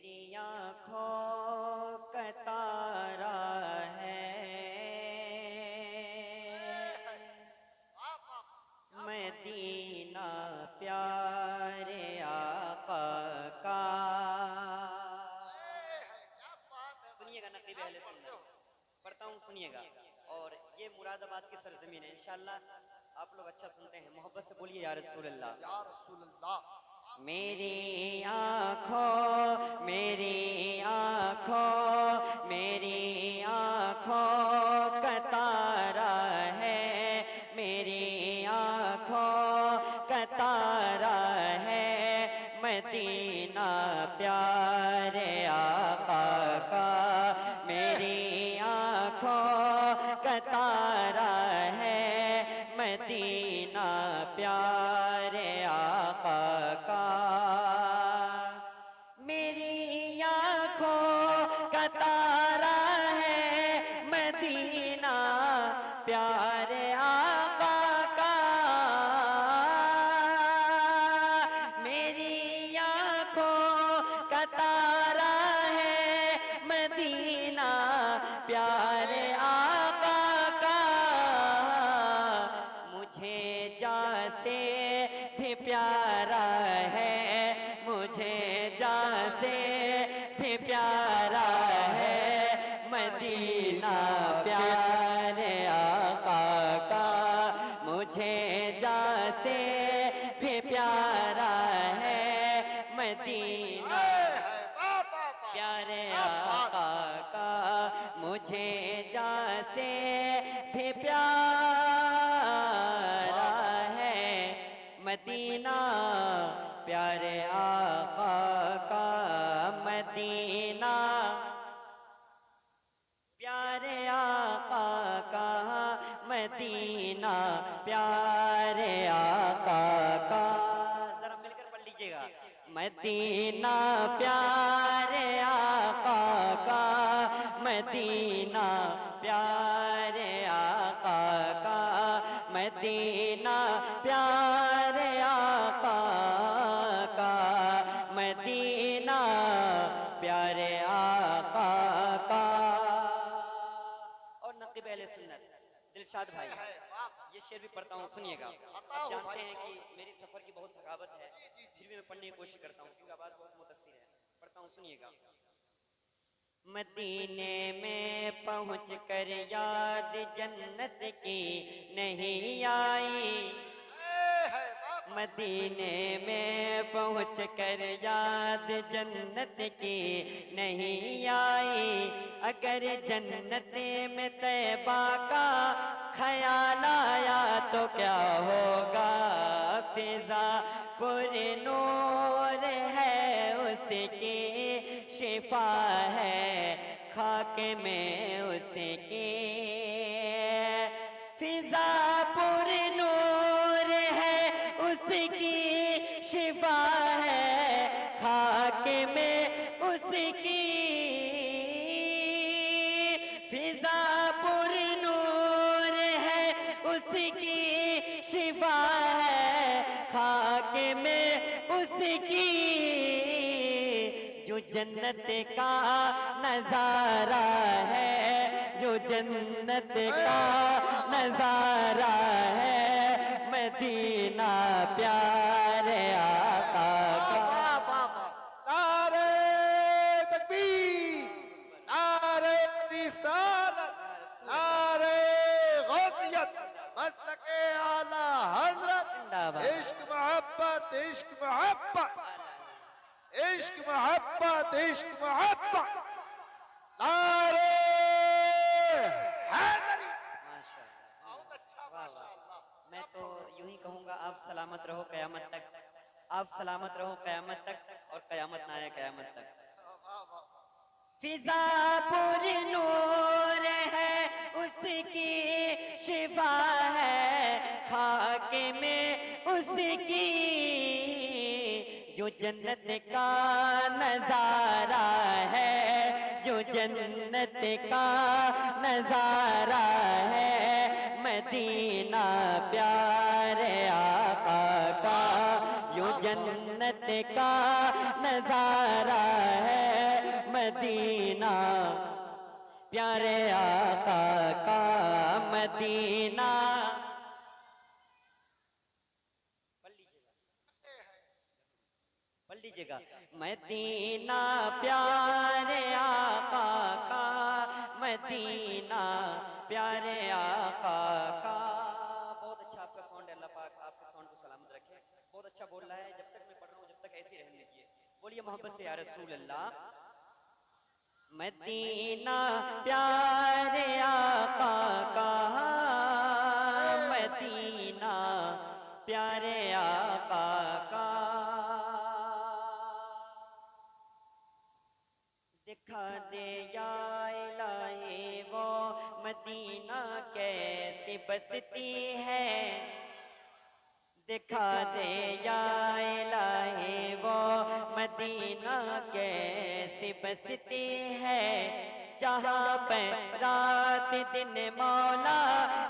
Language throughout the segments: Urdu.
میری آنکھوں کا تارا ہے مدینہ پیارے آقا کا۔ سنیے گا نقیب اہل سنت، پڑھتا ہوں سنیے گا، اور یہ مراد آباد کی سرزمین ہے انشاءاللہ۔ آپ لوگ اچھا سنتے ہیں، محبت سے بولیے یا رسول اللہ، یا رسول اللہ۔ میری آنکھوں میری آنکھوں میری آنکھوں کا تارا ہے، میری آنکھوں کا تارا ہے مدینہ پیارے آقا کا، میری آنکھوں کا تارا ہے مدینہ پیارے آقا کا۔ میری آنکھوں کا تارا ہے مدینہ پیارے آقا کا، میری آنکھوں کا تارا ہے مدینہ پیارے آقا کا، مجھے جان سے بھی پیارا ہے، مجھے جان سے بھی پیارا ہے مدینہ پیارے آقا کا، مجھے جان سے بھی پیارا ہے مدینہ پیارے آقا کا، مجھے جان سے بھی پیارا ہے مدینہ پیارے آقا کا، مدینہ پیارے آقا کا، مدینہ پیارے آقا کا۔ ذرا مل کر پڑھ لیجئے گا، مدینہ پیارے آقا کا، مدینہ پیارے آقا کا، مدینہ پیارے آقا کا، مدینہ پیارے آقا کا۔ اور نقیب اہل سنت دلشاد بھائی یہ شعر بھی پڑھتا ہوں سنیے گا۔ آپ جانتے ہیں کہ میری سفر کی بہت تھکاوٹ ہے، پھر بھی میں پڑھنے کی کوشش کرتا ہوں کیونکہ آواز بہت متاثر ہے، پڑھتا ہوں سنیے گا۔ مدینے میں پہنچ کر یاد جنت کی نہیں آئی، مدینے میں پہنچ کر یاد جنت کی نہیں آئی، اگر جنت میں طیبہ کا خیال آیا تو کیا ہوگا، فضا پر نور ہے اس کی شفا ہے خاک میں اس کی، فضا پر نور ہے اس کی شفا ہے خاک میں اس کی، فضا پر نور ہے اس کی شفا ہے خاک میں اس کی، جو جنت کا نظارہ ہے، جو جنت کا نظارہ ہے مدینہ پیارے آقا کا۔ نعرہ تکبیر، نعرہ رسالت، نعرہ غوثیت، مسلک اعلی حضرت، عشق محبت عشق محبت عشق محبت عشق محبت، نعرہ حیدری۔ بہت اچھا ماشاءاللہ۔ میں تو یوں ہی کہوں گا، آپ سلامت رہو قیامت تک، آپ سلامت رہو قیامت تک، اور قیامت نہ آئے قیامت تک۔ فضا پر نور ہے اس کی شفا ہے خاک میں اس کی، جو جنت کا نظارہ ہے، جو جنت کا نظارہ ہے مدینہ پیارے آقا کا، جو جنت کا نظارہ ہے مدینہ پیارے آقا کا مدینہ پڑھ لیجیے گا مدینہ پیارے آقا کا مدینہ پیارے آقا کا بہت اچھا آپ کا ساؤنڈ ہے اللہ پاک آپ کے ساؤنڈ کو سلامت رکھے بہت اچھا بول رہا ہے جب تک میں پڑھ رہا ہوں جب تک ایسے ہی رہنے دیجیے بولیے محبت سے یا رسول اللہ مدینہ پیارے آقا کا مدینہ پیارے آقا کا دکھا دے یا الہی وہ مدینہ کیسی بستی ہے دکھا دے یا الہی وہ مدینہ کیسی بستی ہے جہاں پہ رات دن مولا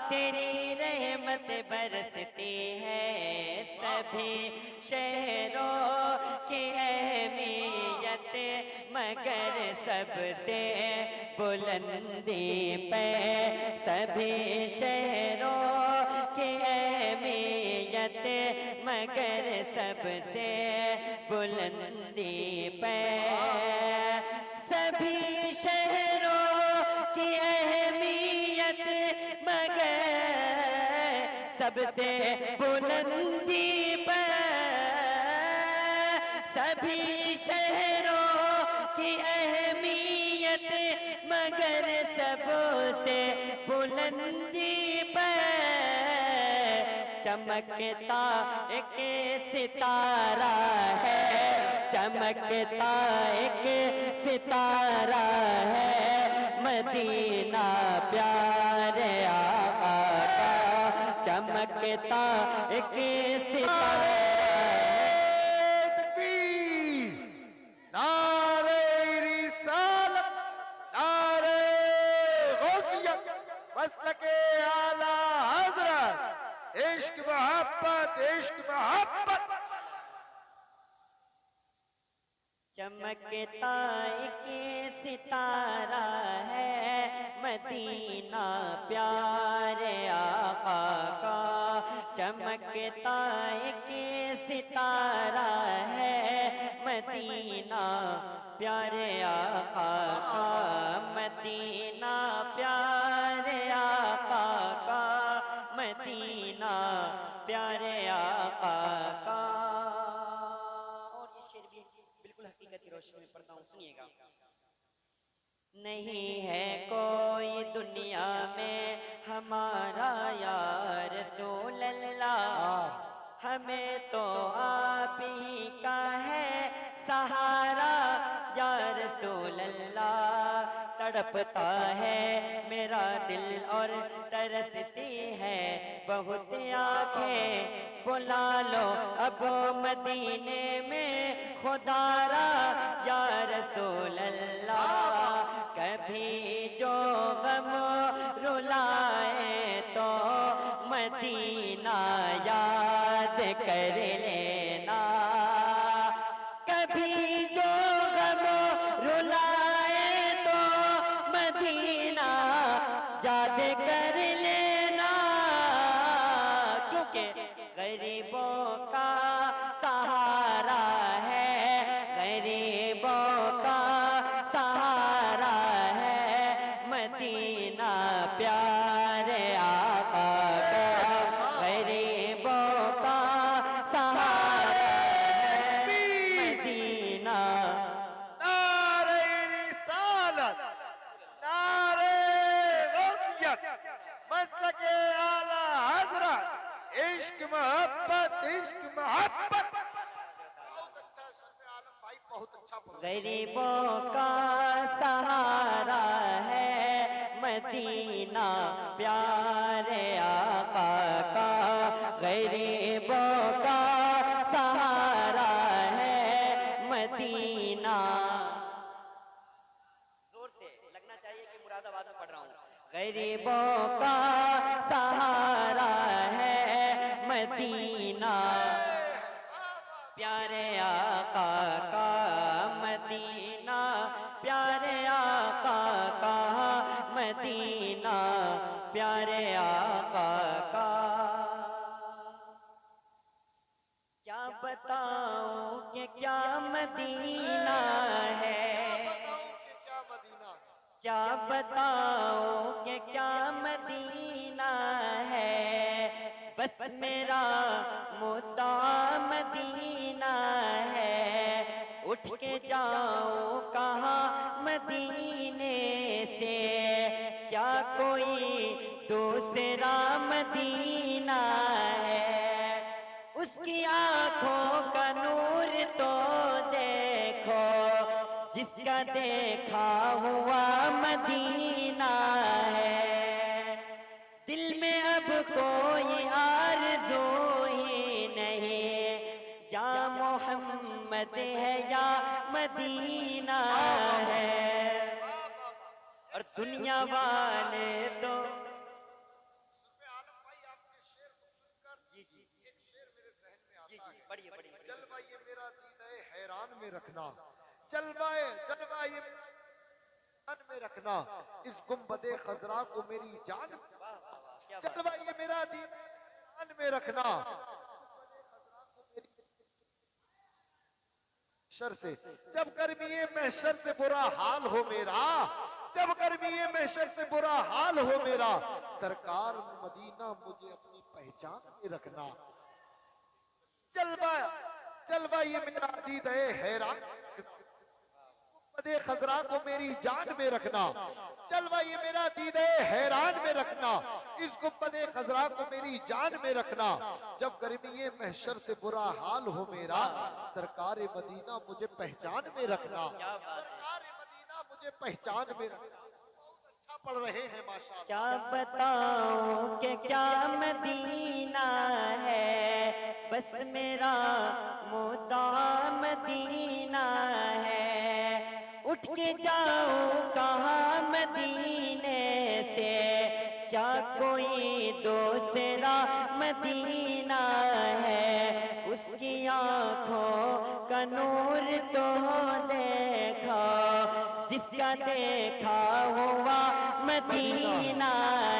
تیری رحمت برستی ہے سبھی شہروں کی اہمیت مگر سب سے بلندی پہ سبھی شہروں کی اہمیت مگر سب سے بلندی پہ سبھی شہروں کی اہمیت مگر سب سے بلندی پہ سبھی شہروں کی اہمیت مگر سب سے بلندی پہ چمکتا ایک ستارہ ہے چمکتا ایک ستارہ ہے مدینہ پیارے آقا کا چمکتا ایک ستارہ تکبیر نعرہ رسالت نعرہ غوثیت مسلک اعلی حضرت عشق محبت چمکتا ایک ستارہ ہے مدینہ پیارے آقا کا چمکتا ایک ستارہ ہے مدینہ پیارے آقا کا مدینہ پیارے آقا کا مدینہ پیارے آقا کا اور یہ شعر بھی بالکل حقیقت کی روشنی میں پڑھتا ہوں سنیے گا نہیں ہے کوئی دنیا میں ہمارا یا رسول اللہ ہمیں تو آپ ہی کا ہے سہارا یا رسول اللہ تڑپتا ہے میرا دل اور ترستی ہے بہت آنکھیں بلا لو اب مدینے میں خدا را یا رسول اللہ کبھی جو غم رلائے تو مدینہ یاد کر لینا کبھی جو غم رلائے تو مدینہ یاد کر لینا کیونکہ غریبوں کا سہارا ہے غریبوں کا سہارا ہے مدینہ پیارے آقا کا غریبوں کا سہارا ہے مدینہ نعرہ رسالت نعرہ غوثیت مسلک اعلی حضرت عشق محبت بہت اچھا شرف عالم بھائی بہت اچھا غریبوں کا سہارا ہے مدینہ پیارے آقا کا غریبوں کا سہارا ہے مدینہ زور سے لگنا چاہیے کہ مراد آباد میں پڑھ رہا ہوں غریبوں کا سہارا ہے مدینہ پیارے آقا کا مدینہ پیارے مدینہ ہے، کیا بتاؤں کہ کیا مدینہ کیا بتاؤں کہ کیا ہے؟ مدینہ ہے، بس میرا مدعا مدینہ ہے، اٹھ کے جاؤں کہاں مدینے سے، کیا کوئی دوسرا مدینہ ہے، اس کی آنکھوں کا نور تو دیکھو، جس کا دیکھا ہوا مدینہ ہے، دل میں اب کوئی آرزو ہی نہیں، یا محمد ہے یا مدینہ ہے، اور دنیا والے تو عالم بھائی آپ کے شعر کو سن کر جی جی ایک شعر میرے ذہن میں جی آتا جی ہے، پڑھیے پڑھیے پڑھیے، جلوہ یہ میرا دیدہ حیران میں رکھنا، جلوہ یہ جان میں رکھنا، اس گنبد خضرا کو میری جان، واہ واہ واہ کیا بات جلوہ ہے، یہ میرا دیدہ حیران میں رکھنا، محشر سے جب گرمی محشر سے برا حال ہو میرا، جب گرمی محشر سے برا حال ہو میرا، سرکار مدینہ مجھے اپنی پہچان میں رکھنا، جلوہ یہ میرا دیدہ حیران گنبد خضرا کو میری جان میں رکھنا، جلوہ یہ میرا دیدہ حیران میں رکھنا، اس گنبد خضرا کو میری جان میں رکھنا، جب گرمی محشر سے برا حال ہو میرا، سرکار مدینہ مجھے پہچان میں رکھنا، کیا بات ہے، سرکار مدینہ مجھے پہچان میں رکھنا، بہت اچھا پڑھ رہے ہیں ماشاءاللہ، کیا بتاؤں کہ کیا مدینہ ہے، بس میرا مدعا مدینہ ہے، اٹھ کے جاؤں کہاں مدینے سے، کیا کوئی دوسرا مدینہ ہے، اس کی آنکھوں کا نور تو دیکھا، جس کا دیکھا ہوا مدینہ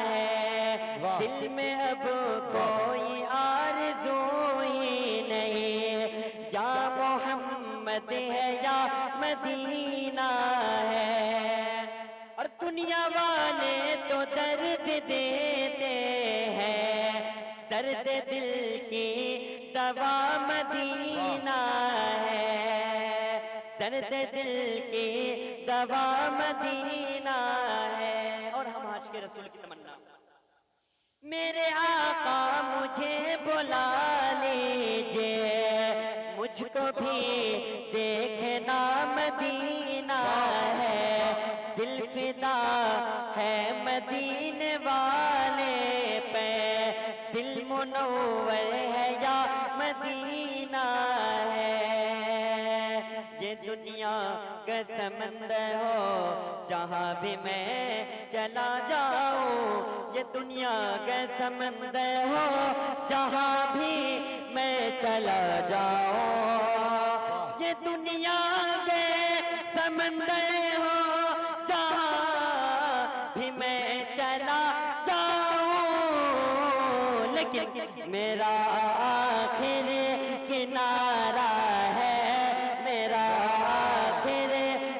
ہے، دل میں اب کوئی آرزو ہی نہیں، یا محمد ہے یا مدینہ ہے، اور دنیا والے تو درد دیتے ہیں، درد دل کی دوا مدینہ ہے، درد دل کی دوا مدینہ ہے، اور ہم حج کے رسول کی تمنا، میرے آقا مجھے بلا لیجئے، مجھ کو بھی دیکھنا مدینہ ہے، دل فدا ہے مدینے والے پہ، دل منور ہے یا مدینہ ہے، یہ دنیا کا سمندر ہو جہاں بھی میں چلا جاؤں، یہ دنیا کا سمندر ہو جہاں بھی میں چلا جاؤں، یہ دنیا کے سمندر ہو جہاں بھی میں چلا جاؤں، لیکن میرا آخر کنارہ ہے، میرا آخر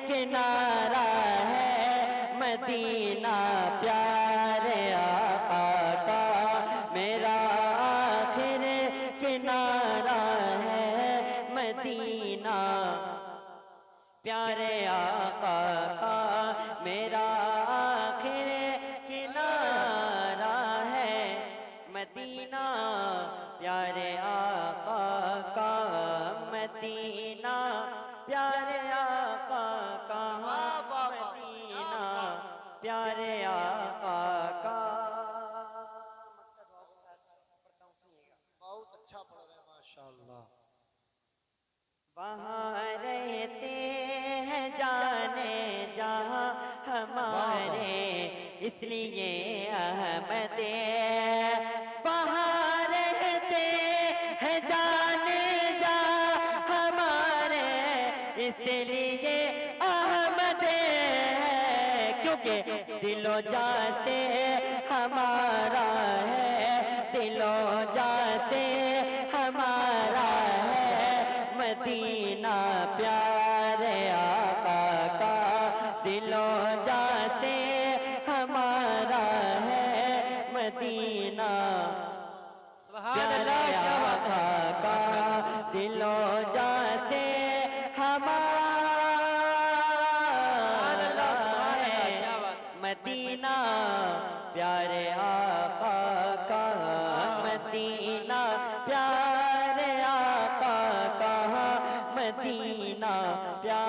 کنارہ ہے مدینہ پیارے آقا کا، میرا آخر کنارہ ہے مدینہ پیارے آقا کا، میرا آخر کنارہ ہے مدینہ پیارے آقا کا، مدینہ پیارے آقا کا، مدینہ پیارے آقا کا، بہت اچھا پڑھ رہے ہیں ماشاءاللہ، وہاں رہتے ہیں جانے جہاں ہمارے، اس لیے احمد، وہاں رہتے ہیں جانے جہاں ہمارے، اس لیے احمد، کیونکہ دل و جان سے ہمارا ہے، دل و جان سے ہمارا ہے مدینہ پیارے آقا کا دلوں جاں سے ہمارا ہے مدینہ پیارے آقا کا دلوں جاں سے ہمارا ہے مدینہ پیارے آقا کا مدینہ پیارے آقا کا مدینہ پیارے